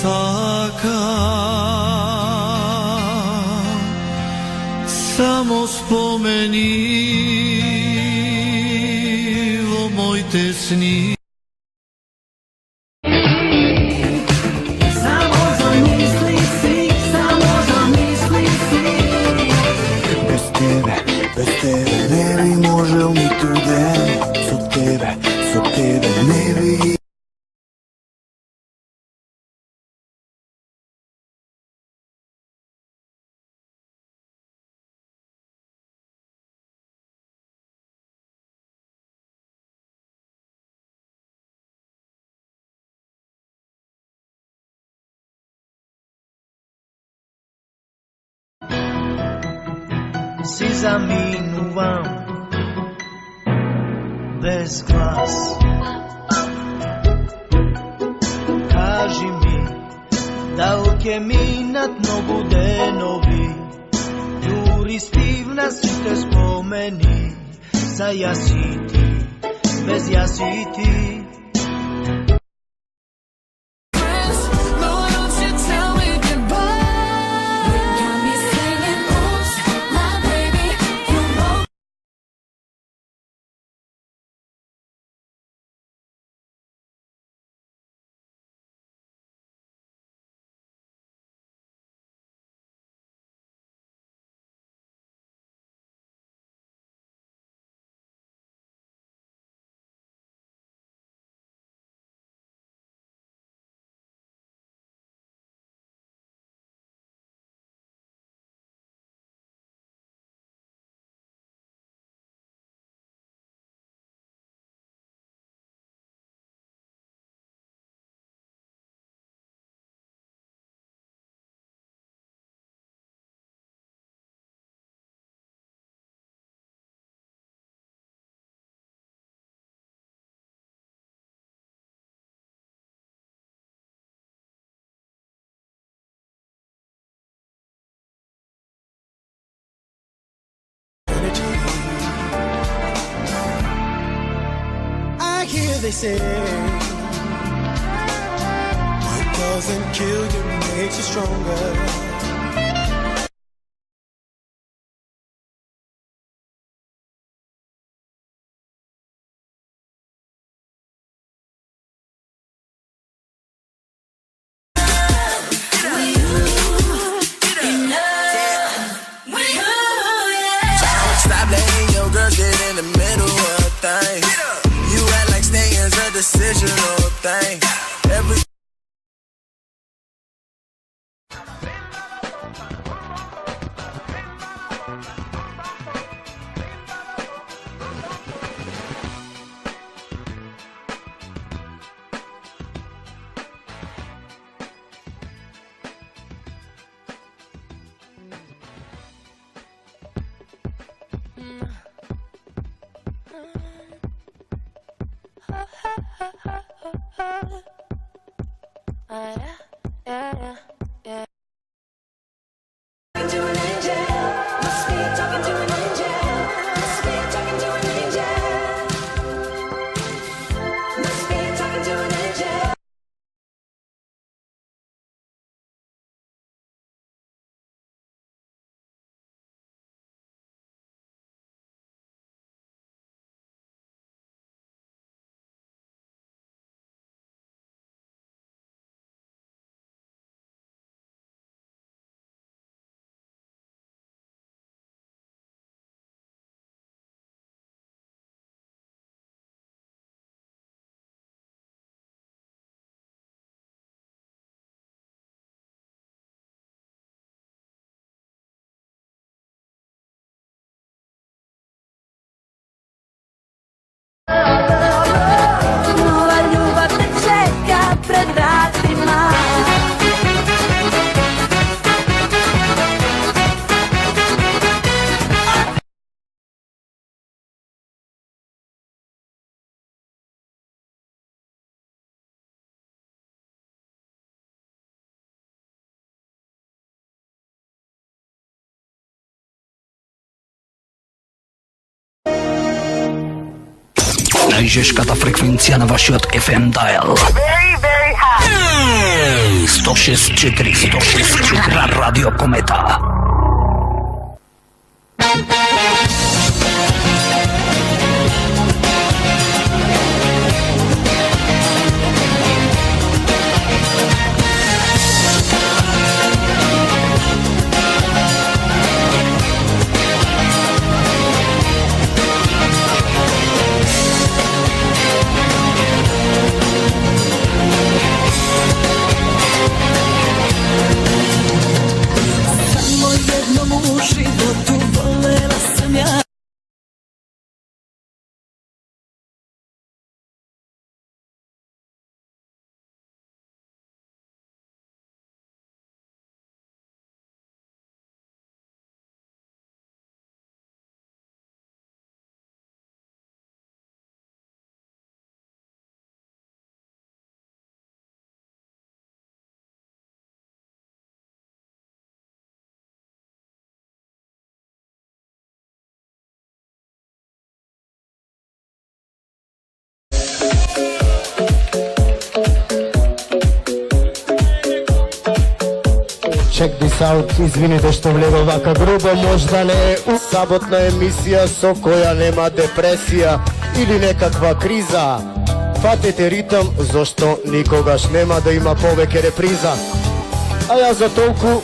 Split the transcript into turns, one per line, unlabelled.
saka, samo spomeni o mojte sni.
Samo zamisli si, samo zamisli si.
Bez tebe ne bi možel nikude, so tebe ne bi.
Si zaminuvam bez glas. Kaži mi da ukeminat mogu denovi, juri spivna si te spomeni, sa jasiti, bez jasiti.
I hear they say what doesn't kill you makes you stronger. Stop letting your girl get in the middle of things. You act like staying's a decisional thing. Every
Najžeška ta frekvencija na vaši od FM dial.
Very, very high.
106.4 Radio Kometa.
Samo jednom u životu volela sam ja.
Check this out, izvinite što vljelo ovaka grubo, možda ne sabotna emisija so koja nema depresija ili nekakva kriza. Fatite ritam, zašto nikogaš nema da ima poveke repriza. A ja za toliko